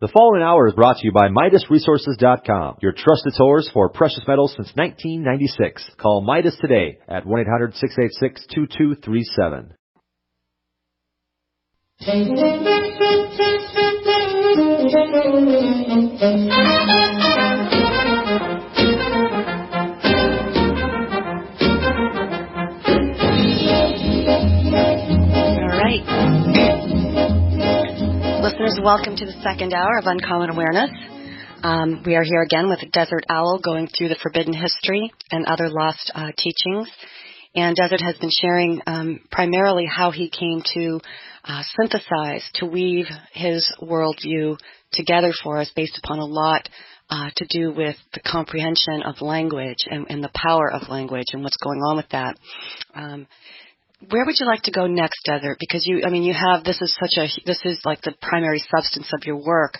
The following hour is brought to you by MidasResources.com, your trusted source for precious metals since 1996. Call Midas today at 1-800-686-2237. All right. Listeners, welcome to the second hour of Uncommon Awareness. We are here again with Desert Owl going through the forbidden history and other lost teachings. And Desert has been sharing primarily how he came to synthesize, to weave his worldview together for us based upon a lot to do with the comprehension of language and the power of language and what's going on with that. Where would you like to go next, Desert? Because you have, this is like the primary substance of your work.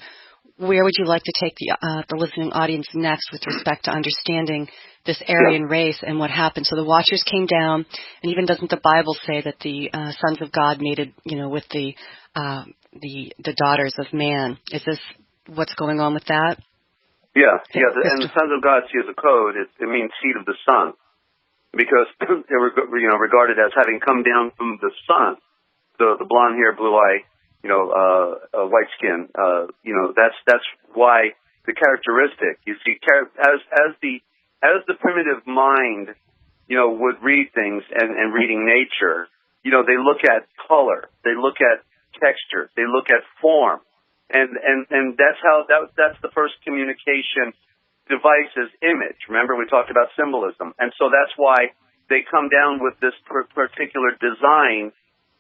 Where would you like to take the listening audience next with respect to understanding this Aryan race and what happened? So the Watchers came down, and even doesn't the Bible say that the sons of God mated, with the daughters of man? Is this what's going on with that? Yeah. And the sons of God, see, as a code, it means seed of the sun, because they were regarded as having come down from the sun. The blonde hair, blue eye, white skin. That's why the characteristic. You see, as the primitive mind, would read things and reading nature. They look at color, they look at texture, they look at form, and that's the first communication device is image. Remember, we talked about symbolism, and so that's why they come down with this particular design,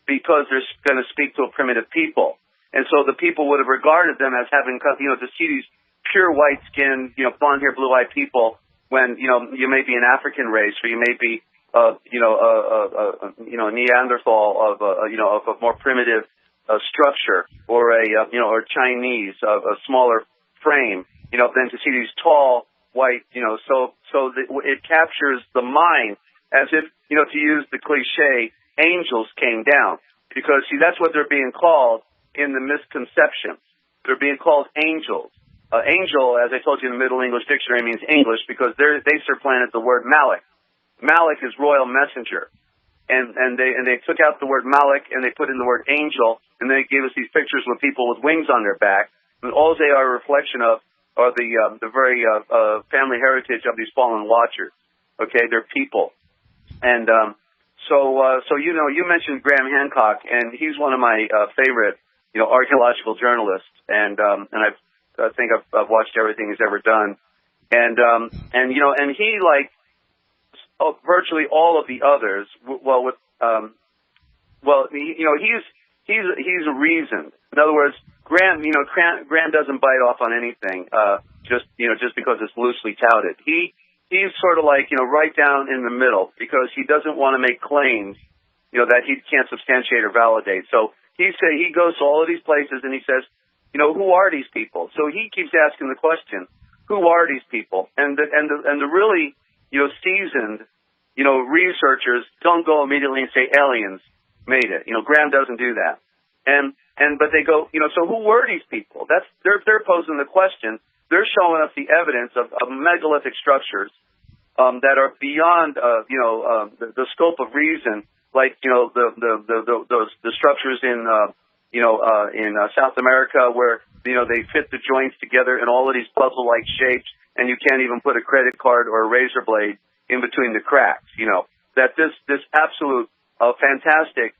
because they're going to speak to a primitive people. And so the people would have regarded them as having, to see these pure white-skinned, blonde-haired, blue-eyed people when, you may be an African race, or you may be, a Neanderthal of a more primitive structure, or or Chinese of a smaller frame, than to see these tall, white, it captures the mind as if, to use the cliche, angels came down, because see, that's what they're being called in the misconception. They're being called angels. Angel, as I told you in the Middle English Dictionary, means English because they supplanted the word Malik. Malik is royal messenger, and they took out the word Malik and they put in the word angel, and they gave us these pictures with people with wings on their back, and all they are a reflection of are the very family heritage of these fallen watchers. Okay, they're people, and So you mentioned Graham Hancock, and he's one of my favorite, archaeological journalists, and I think I've watched everything he's ever done, and he, like virtually all of the others, he's reasoned. In other words, Graham doesn't bite off on anything, just because it's loosely touted. He's sort of like, right down in the middle, because he doesn't want to make claims, that he can't substantiate or validate. So he goes to all of these places and he says, who are these people? So he keeps asking the question, who are these people? And the really, seasoned, researchers don't go immediately and say aliens made it. Graham doesn't do that. But they go, so who were these people? They're posing the question. They're showing us the evidence of megalithic structures that are beyond, the scope of reason, like the structures in South America where they fit the joints together in all of these puzzle-like shapes, and you can't even put a credit card or a razor blade in between the cracks. That this absolute fantastic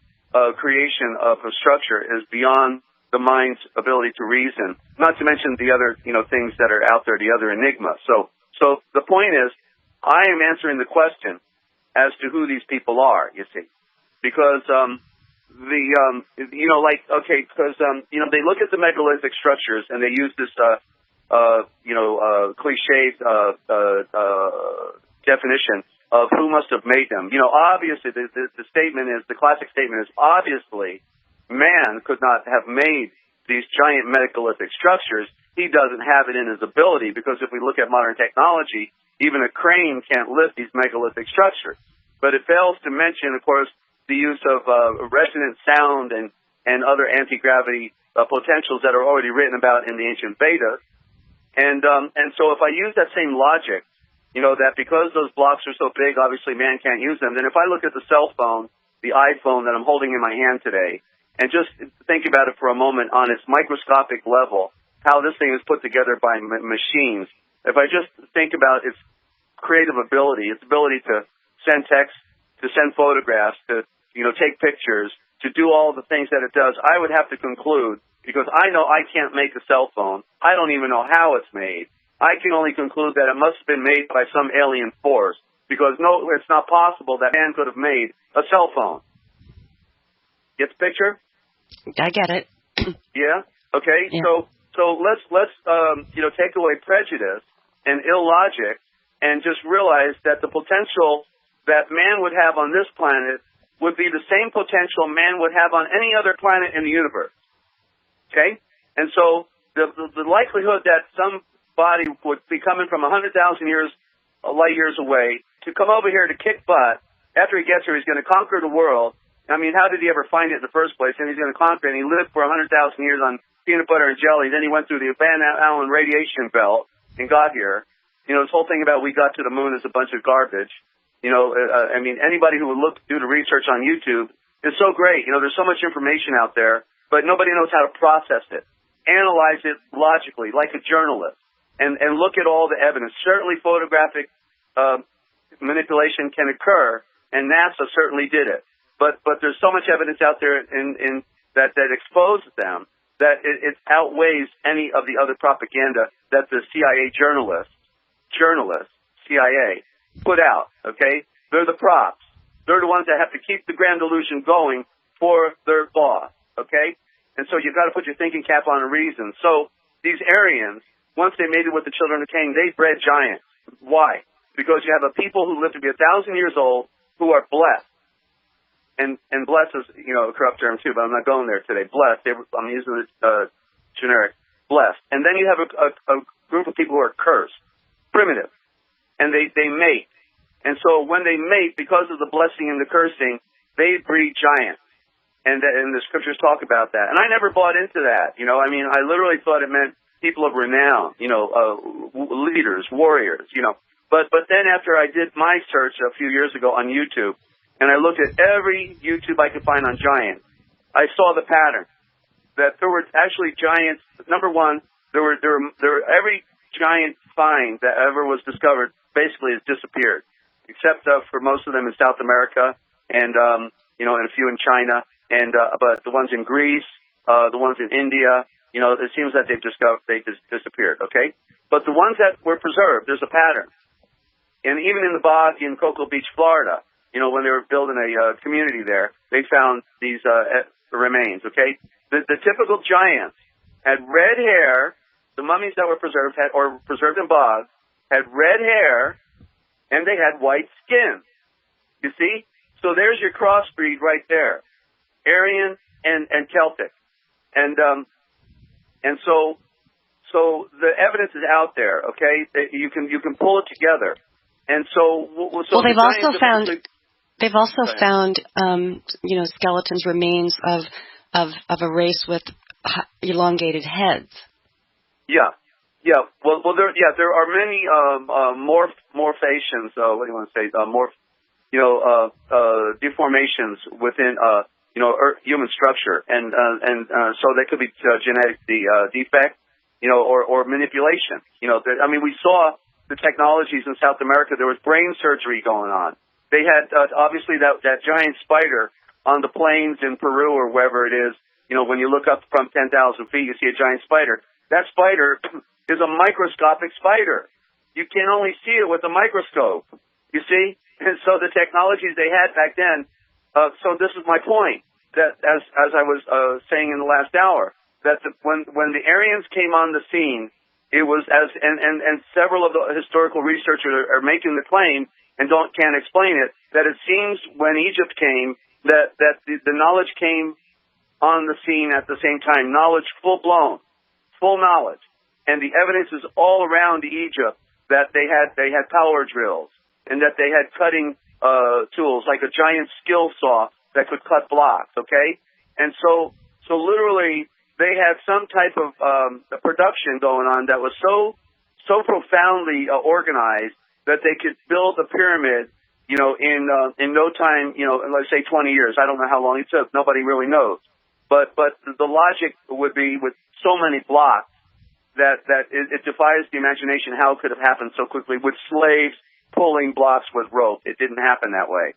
creation of a structure is beyond the mind's ability to reason, not to mention the other, things that are out there, the other enigma. So the point is, I am answering the question as to who these people are, you see, because, they look at the megalithic structures and they use this, cliche, definition of who must have made them. Obviously the statement is, the classic statement is, obviously, man could not have made these giant megalithic structures. He doesn't have it in his ability, because if we look at modern technology, even a crane can't lift these megalithic structures. But it fails to mention, of course, the use of resonant sound and and other anti-gravity potentials that are already written about in the ancient Vedas. And so if I use that same logic, that because those blocks are so big, obviously man can't use them, then if I look at the cell phone, the iPhone that I'm holding in my hand today, and just think about it for a moment on its microscopic level, how this thing is put together by machines. If I just think about its creative ability, its ability to send text, to send photographs, to take pictures, to do all the things that it does, I would have to conclude, because I know I can't make a cell phone, I don't even know how it's made, I can only conclude that it must have been made by some alien force, because no, it's not possible that man could have made a cell phone. Get the picture? I get it. Yeah? Okay, yeah. So let's take away prejudice and illogic and just realize that the potential that man would have on this planet would be the same potential man would have on any other planet in the universe. Okay? And so the likelihood that somebody would be coming from 100,000 light years away to come over here to kick butt, after he gets here, he's going to conquer the world. I mean, how did he ever find it in the first place? And he's going to conquer it. And he lived for 100,000 years on peanut butter and jelly. Then he went through the Van Allen radiation belt and got here. This whole thing about we got to the moon is a bunch of garbage. I mean, anybody who would do the research on YouTube is so great. There's so much information out there, but nobody knows how to process it, analyze it logically, like a journalist, and look at all the evidence. Certainly photographic manipulation can occur, and NASA certainly did it. But there's so much evidence out there in that exposes them that it outweighs any of the other propaganda that the CIA journalists, CIA, put out, okay? They're the props. They're the ones that have to keep the grand illusion going for their boss, okay? And so you've got to put your thinking cap on a reason. So these Aryans, once they made it with the children of Cain, they bred giants. Why? Because you have a people who live to be 1,000 years old who are blessed. And blessed is, a corrupt term too, but I'm not going there today. Blessed, I'm using the generic, blessed. And then you have a group of people who are cursed, primitive, and they mate. And so when they mate, because of the blessing and the cursing, they breed giants. And the scriptures talk about that. And I never bought into that. I mean, I literally thought it meant people of renown, leaders, warriors, But then after I did my search a few years ago on YouTube, and I looked at every YouTube I could find on giants, I saw the pattern that there were actually giants. Number one, there were every giant find that ever was discovered basically has disappeared, except for most of them in South America and and a few in China, but the ones in Greece, the ones in India, it seems that they just disappeared. Okay, but the ones that were preserved, there's a pattern, and even in the bog in Cocoa Beach, Florida. When they were building a community there, they found these remains, okay? The typical giants had red hair. The mummies that were preserved or preserved in bogs had red hair, and they had white skin. You see? So there's your crossbreed right there, Aryan and Celtic. And so the evidence is out there, okay? You can pull it together. And so they've also found skeletons, remains of a race with elongated heads. Yeah. Well, there are many morphations. What do you want to say? Deformations within human structure, and so they could be genetic defect, or manipulation. We saw the technologies in South America. There was brain surgery going on. They had obviously that giant spider on the plains in Peru or wherever it is. When you look up from 10,000 feet, you see a giant spider. That spider is a microscopic spider. You can only see it with a microscope. You see, and so the technologies they had back then. So this is my point. That as I was saying in the last hour, that when the Aryans came on the scene, it was and several of the historical researchers are making the claim, and can't explain it, that it seems when Egypt came, that the knowledge came on the scene at the same time. Knowledge full knowledge. And the evidence is all around Egypt that they had power drills, and that they had cutting tools, like a giant skill saw that could cut blocks, okay? And so So literally, they had some type of production going on that was so profoundly organized that they could build a pyramid, in no time, let's say 20 years. I don't know how long it took. Nobody really knows. But the logic would be with so many blocks that it defies the imagination how it could have happened so quickly with slaves pulling blocks with rope. It didn't happen that way.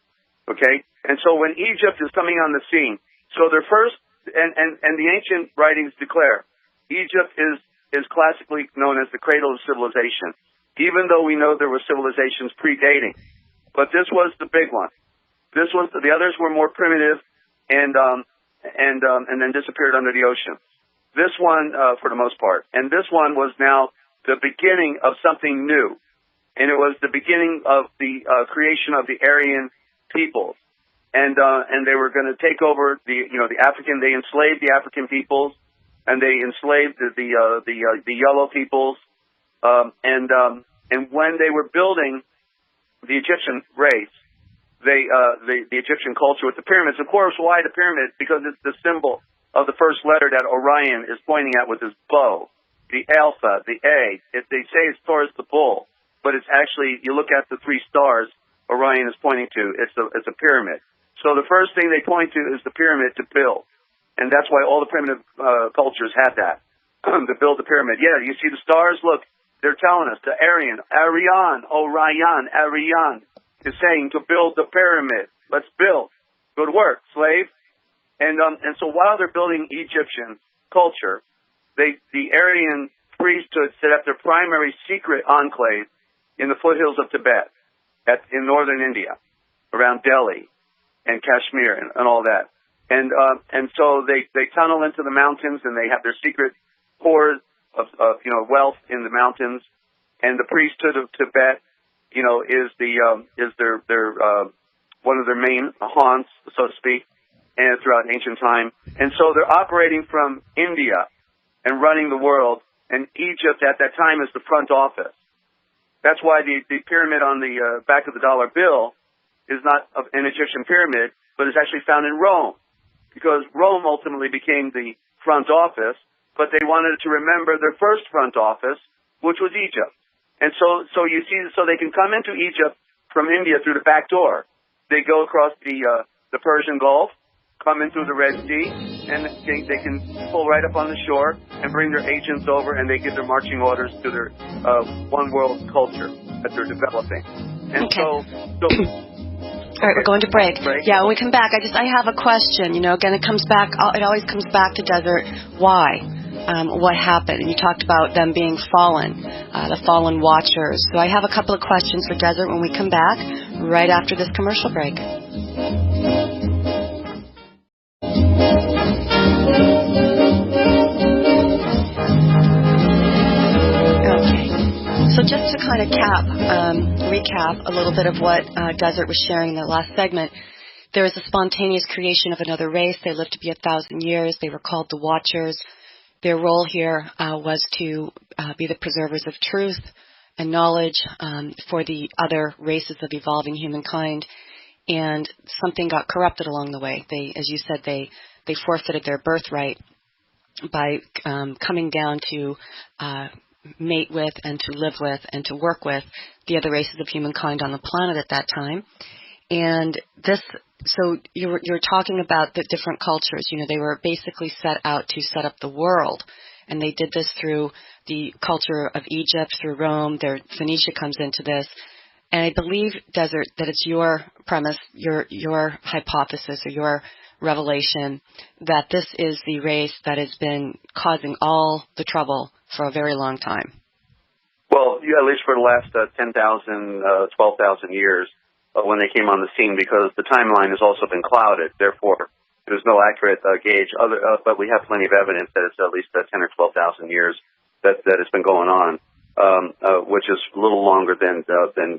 Okay? And so when Egypt is coming on the scene, so their first, and the ancient writings declare, Egypt is classically known as the cradle of civilization, even though we know there were civilizations predating. But this was the big one. The others were more primitive and then disappeared under the ocean. This one, for the most part. And this one was now the beginning of something new. And it was the beginning of the creation of the Aryan peoples. And they were going to take over the African, they enslaved the African peoples, and they enslaved the yellow peoples. And when they were building the Egyptian race, the Egyptian culture with the pyramids, of course, why the pyramid? Because it's the symbol of the first letter that Orion is pointing at with his bow. The alpha, the A. They say it's towards the bull, but it's actually, you look at the three stars Orion is pointing to, it's a pyramid. So the first thing they point to is the pyramid to build. And that's why all the primitive cultures had that, to build the pyramid. Yeah, you see the stars? Look, they're telling us, the Orion is saying to build the pyramid. Let's build. Good work, slave. And so while they're building Egyptian culture, the Aryan priesthood set up their primary secret enclave in the foothills of Tibet, in northern India, around Delhi and Kashmir and all that. And so they tunnel into the mountains, and they have their secret hoard of wealth in the mountains. And the priesthood of Tibet, is their one of their main haunts, so to speak, and throughout ancient time. And so they're operating from India and running the world, and Egypt at that time is the front office. That's why the pyramid on the back of the dollar bill is not an Egyptian pyramid, but is actually found in Rome, because Rome ultimately became the front office, but they wanted to remember their first front office, which was Egypt. And so you see, so they can come into Egypt from India through the back door. They go across the Persian Gulf, come in through the Red Sea, and they can pull right up on the shore and bring their agents over, and they give their marching orders to their one world culture that they're developing. And okay. so all right, we're going to break. Yeah, when we come back, I have a question. Again, it always comes back to Desert. Why? What happened? And you talked about them being fallen, the fallen watchers. So I have a couple of questions for Desert when we come back, right after this commercial break. So just to kind of recap a little bit of what Desert was sharing in the last segment, there is a spontaneous creation of another race. They lived to be 1,000 years. They were called the Watchers. Their role here was to be the preservers of truth and knowledge for the other races of evolving humankind. And something got corrupted along the way. As you said, they forfeited their birthright by coming down to mate with and to live with and to work with the other races of humankind on the planet at that time. And so you're talking about the different cultures. They were basically set out to set up the world, and they did this through the culture of Egypt, through Rome. Phoenicia comes into this. And I believe, Desert, that it's your premise, your hypothesis or your revelation that this is the race that has been causing all the trouble for a very long time. Well, yeah, at least for the last 10,000, 12,000 years when they came on the scene, because the timeline has also been clouded. Therefore, there's no accurate gauge, but we have plenty of evidence that it's at least 10 or 12,000 years that it's been going on, which is a little longer than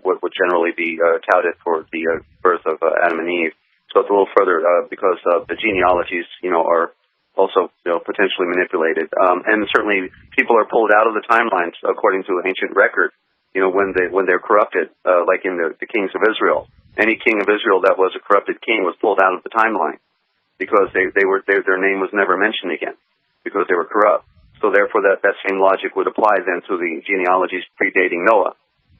what would generally be touted for the birth of Adam and Eve. So it's a little further because the genealogies, are also potentially manipulated. And certainly people are pulled out of the timelines according to ancient record, when they're corrupted, like in the kings of Israel. Any king of Israel that was a corrupted king was pulled out of the timeline. because their name was never mentioned again because they were corrupt. So therefore, that same logic would apply then to the genealogies predating Noah.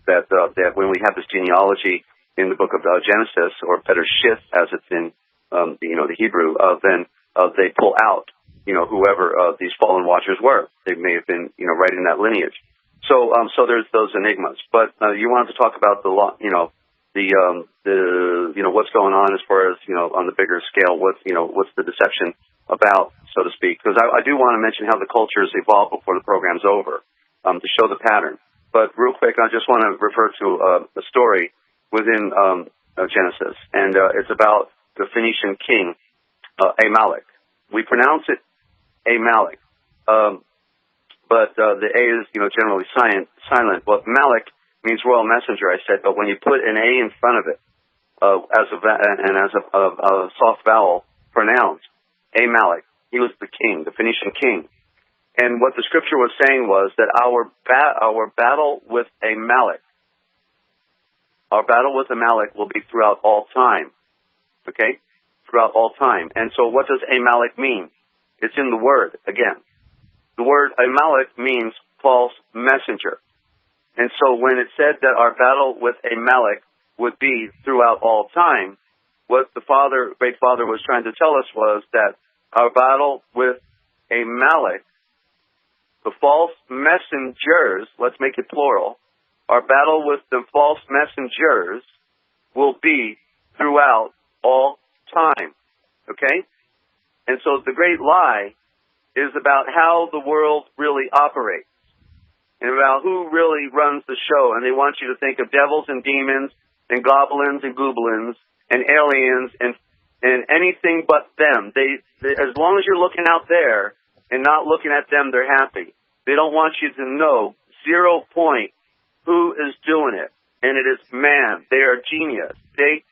That when we have this genealogy in the book of Genesis, or better, Shith, as it's in the Hebrew, then they pull out whoever these fallen watchers were. They may have been right in that lineage. So there's those enigmas. But you wanted to talk about the what's going on as far as on the bigger scale. What's the deception about, so to speak? Because I do want to mention how the cultures evolve before the program's over, to show the pattern. But real quick, I just want to refer to a story within Genesis, and it's about the Phoenician king Amalek. We pronounce it Amalek, but the A is generally silent. Well, Malek means royal messenger, I said, but when you put an A in front of it as a soft vowel pronounced, Amalek, he was the king, the Phoenician king. And what the scripture was saying was that our battle with Amalek, will be throughout all time. Okay? Throughout all time. And so what does Amalek mean? It's in the word, again. The word Amalek means false messenger. And so when it said that our battle with Amalek would be throughout all time, what the Great Father was trying to tell us was that our battle with Amalek, the false messengers, let's make it plural, our battle with the false messengers will be throughout all time. Okay? And so the great lie is about how the world really operates and about who really runs the show. And they want you to think of devils and demons and goblins and goblins and aliens and anything but them. They as long as you're looking out there and not looking at them, they're happy. They don't want you to know 0 point who is doing it, and it is man. They are genius. They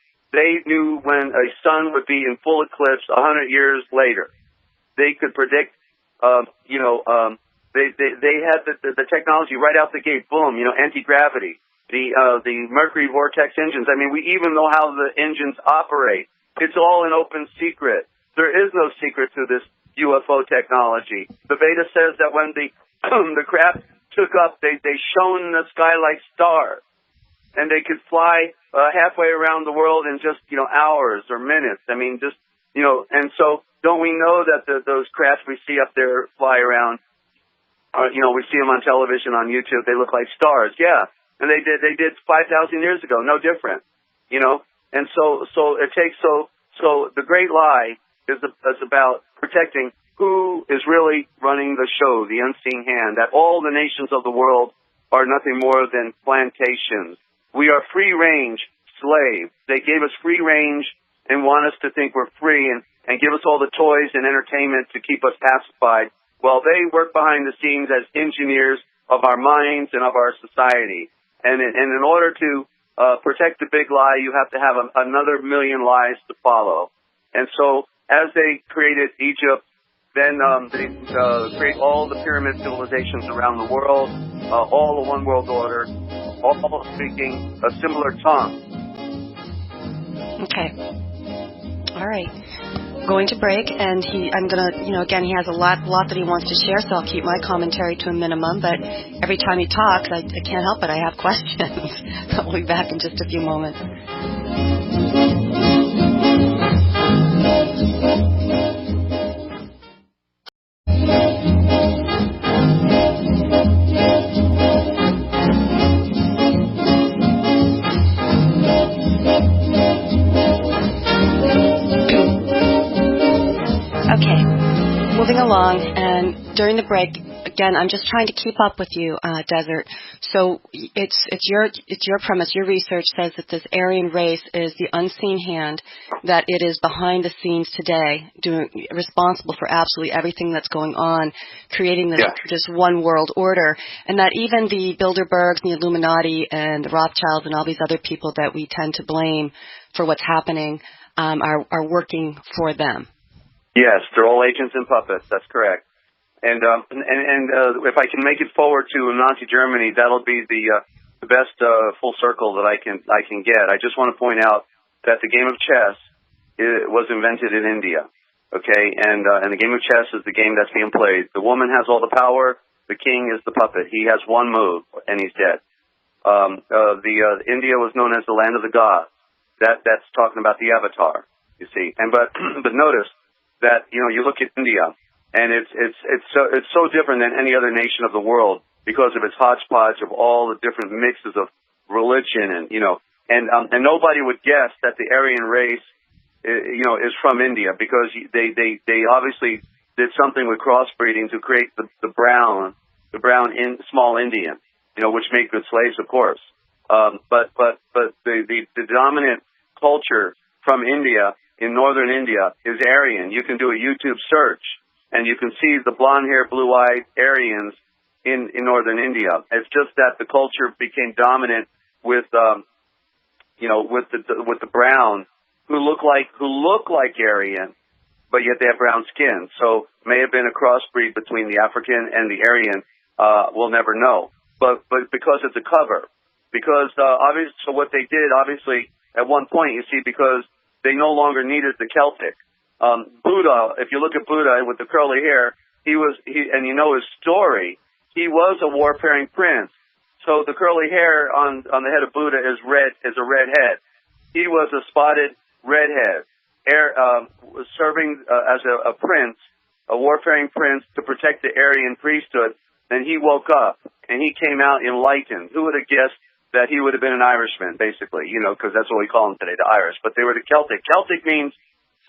knew when a sun would be in full eclipse 100 years later. They could predict. They had the technology right out the gate. Boom. Anti-gravity. The mercury vortex engines. I mean, we even know how the engines operate. It's all an open secret. There is no secret to this UFO technology. The Veda says that when the craft took up, they shone in the sky like stars, and they could fly halfway around the world in just hours or minutes. I mean, just and so don't we know that those crafts we see up there fly around? We see them on television, on YouTube. They look like stars. Yeah, and they did 5,000 years ago. No different. And so it takes so the great lie is about protecting who is really running the show, the unseen hand, that all the nations of the world are nothing more than plantations. We are free-range slaves. They gave us free range and want us to think we're free and give us all the toys and entertainment to keep us pacified, while they work behind the scenes as engineers of our minds and of our society. And in order to protect the big lie, you have to have another million lies to follow. And so as they created Egypt, then they create all the pyramid civilizations around the world, all the one world order, all speaking a similar tongue. Okay. All right. Going to break, and I'm going to, again, he has a lot that he wants to share, so I'll keep my commentary to a minimum, but every time he talks, I can't help it. I have questions. I'll be back in just a few moments. Moving along, and during the break, again, I'm just trying to keep up with you, Desert. So it's your premise. Your research says that this Aryan race is the unseen hand, that it is behind the scenes today, responsible for absolutely everything that's going on, creating this one world order, and that even the Bilderbergs and the Illuminati and the Rothschilds and all these other people that we tend to blame for what's happening are working for them. Yes, they're all agents and puppets. That's correct. And if I can make it forward to Nazi Germany, that'll be the best full circle that I can get. I just want to point out that the game of chess was invented in India. Okay, and the game of chess is the game that's being played. The woman has all the power. The king is the puppet. He has one move, and he's dead. India was known as the land of the gods. That's talking about the avatar, you see. And but notice that you look at India, and it's so different than any other nation of the world because of its hodgepodge of all the different mixes of religion and nobody would guess that the Aryan race is from India because they obviously did something with crossbreeding to create the brown small Indian, which made good slaves, of course. But the dominant culture from India in northern India is Aryan. You can do a YouTube search and you can see the blonde-haired, blue-eyed Aryans in northern India. It's just that the culture became dominant with the brown who look like Aryan, but yet they have brown skin. So may have been a crossbreed between the African and the Aryan. We'll never know. But because it's a cover, because so what they did obviously at one point, you see, because they no longer needed the Celtic. Buddha, if you look at Buddha with the curly hair, and his story, he was a warfaring prince. So the curly hair on the head of Buddha is a red head. He was a spotted redhead, serving as a prince, a warfaring prince to protect the Aryan priesthood. Then he woke up and he came out enlightened. Who would have guessed that he would have been an Irishman, basically, because that's what we call them today, the Irish. But they were the Celtic. Celtic means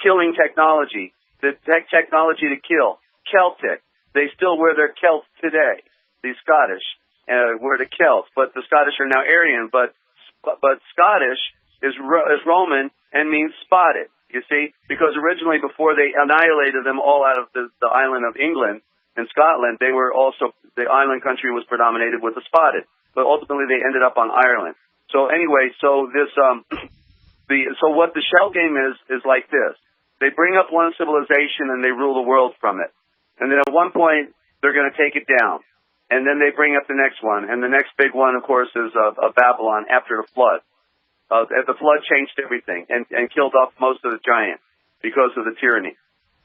killing technology, the technology to kill. Celtic. They still wear their kilts today. The Scottish wear the kilts, but the Scottish are now Aryan. But Scottish is Roman and means spotted. You see, because originally before they annihilated them all out of the island of England and Scotland, they were also the island country was predominated with the spotted. But ultimately they ended up on Ireland. So anyway, so what the shell game is like this. They bring up one civilization and they rule the world from it. And then at one point they're going to take it down. And then they bring up the next one. And the next big one, of course, is Babylon after the flood. The flood changed everything and killed off most of the giants because of the tyranny.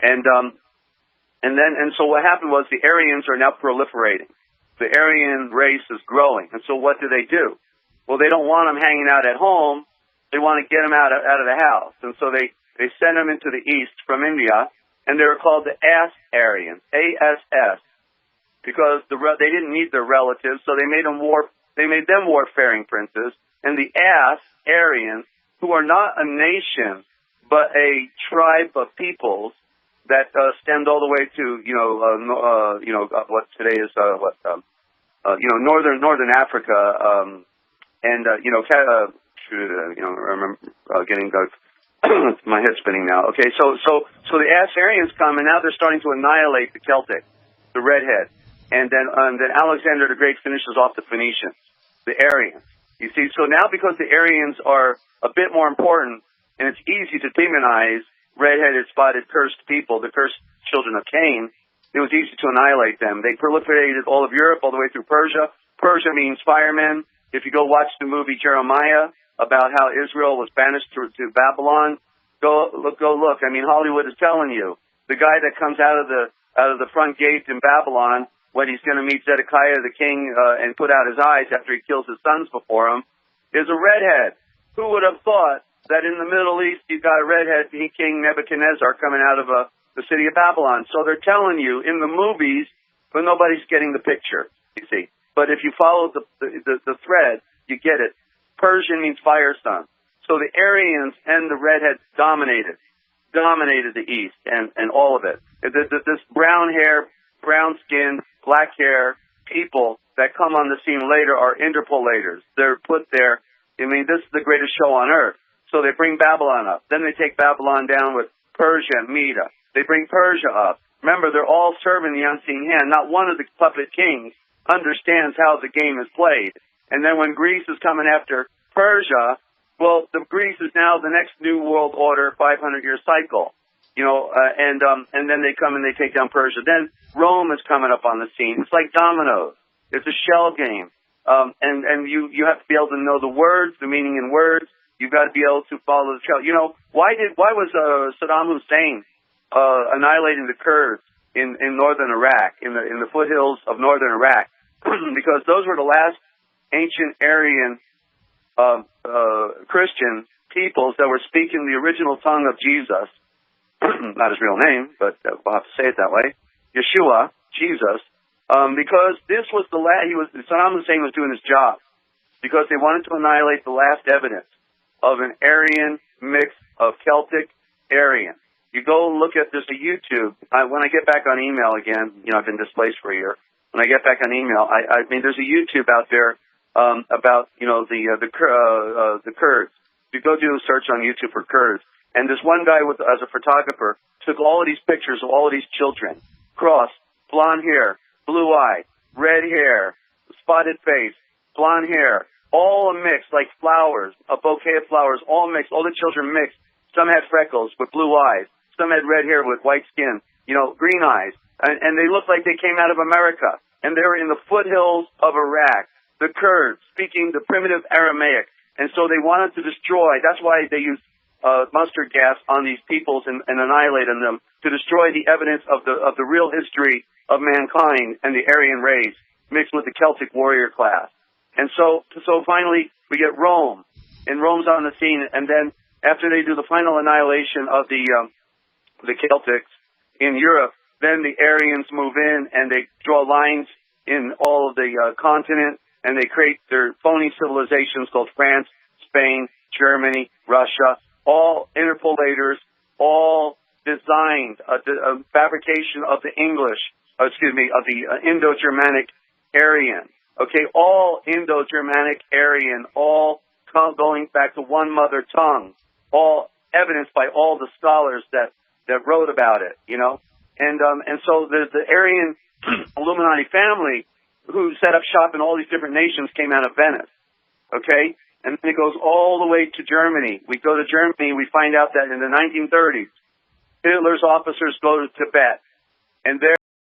And so what happened was the Aryans are now proliferating. The Aryan race is growing. And so what do? Well, they don't want them hanging out at home. They want to get them out of the house. And so they send them into the east from India, and they were called the Aryans, ASS, because they didn't need their relatives, so they made them warfaring princes. And the Aryans, who are not a nation, but a tribe of peoples that stemmed all the way to what today is northern Africa, remember getting my head spinning now. Okay, so the Aryans come and now they're starting to annihilate the Celtic, the redhead, and then Alexander the Great finishes off the Phoenicians, the Aryans. You see, so now because the Aryans are a bit more important, and it's easy to demonize red-headed, spotted, cursed people, the cursed children of Cain, it was easy to annihilate them. They proliferated all of Europe, all the way through Persia. Persia means firemen. If you go watch the movie Jeremiah about how Israel was banished to Babylon, go look. I mean, Hollywood is telling you. The guy that comes out of the front gate in Babylon when he's going to meet Zedekiah the king and put out his eyes after he kills his sons before him is a redhead. Who would have thought that in the Middle East you've got a redhead King Nebuchadnezzar coming out of the city of Babylon? So they're telling you in the movies, but nobody's getting the picture, you see. But if you follow the thread, you get it. Persian means fire sun. So the Aryans and the redheads dominated the East and all of it. This brown hair, brown skin, black hair people that come on the scene later are interpolators. They're put there. I mean, this is the greatest show on earth. So they bring Babylon up. Then they take Babylon down with Persia and Media. They bring Persia up. Remember, they're all serving the unseen hand. Not one of the puppet kings understands how the game is played. And then when Greece is coming after Persia, well, Greece is now the next new world order, 500-year cycle. And then they come and they take down Persia. Then Rome is coming up on the scene. It's like dominoes. It's a shell game. And you have to be able to know the words, the meaning in words. You've got to be able to follow the trail. Why was Saddam Hussein annihilating the Kurds in northern Iraq, in the foothills of northern Iraq, because those were the last ancient Aryan Christian peoples that were speaking the original tongue of Jesus, not his real name, but we'll have to say it that way, Yeshua, Jesus, because this was the last, Saddam Hussein was doing his job, because they wanted to annihilate the last evidence of an Aryan mix of Celtic Aryan. You go look at, there's a YouTube, when I get back on email again, I've been displaced for a year, when I get back on email, I mean, there's a YouTube out there about, the Kurds. You go do a search on YouTube for Kurds, and this one guy as a photographer took all of these pictures of all of these children, cross, blonde hair, blue eye, red hair, spotted face, blonde hair, all mixed like flowers, a bouquet of flowers, all mixed, all the children mixed. Some had freckles with blue eyes, some had red hair with white skin, green eyes, and they looked like they came out of America, and they were in the foothills of Iraq, the Kurds, speaking the primitive Aramaic. And so they wanted to destroy, that's why they used mustard gas on these peoples and annihilated them, to destroy the evidence of the real history of mankind and the Aryan race mixed with the Celtic warrior class. And so finally we get Rome, and Rome's on the scene, and then after they do the final annihilation of the Celtics in Europe, then the Aryans move in and they draw lines in all of the continent, and they create their phony civilizations called France, Spain, Germany, Russia, all interpolators, all designed, a fabrication of the of the Indo-Germanic Aryan. Okay, all Indo-Germanic Aryan, all going back to one mother tongue, all evidenced by all the scholars that wrote about it, And so the Aryan Illuminati family, who set up shop in all these different nations, came out of Venice, okay? And then it goes all the way to Germany. We go to Germany, we find out that in the 1930s, Hitler's officers go to Tibet, and there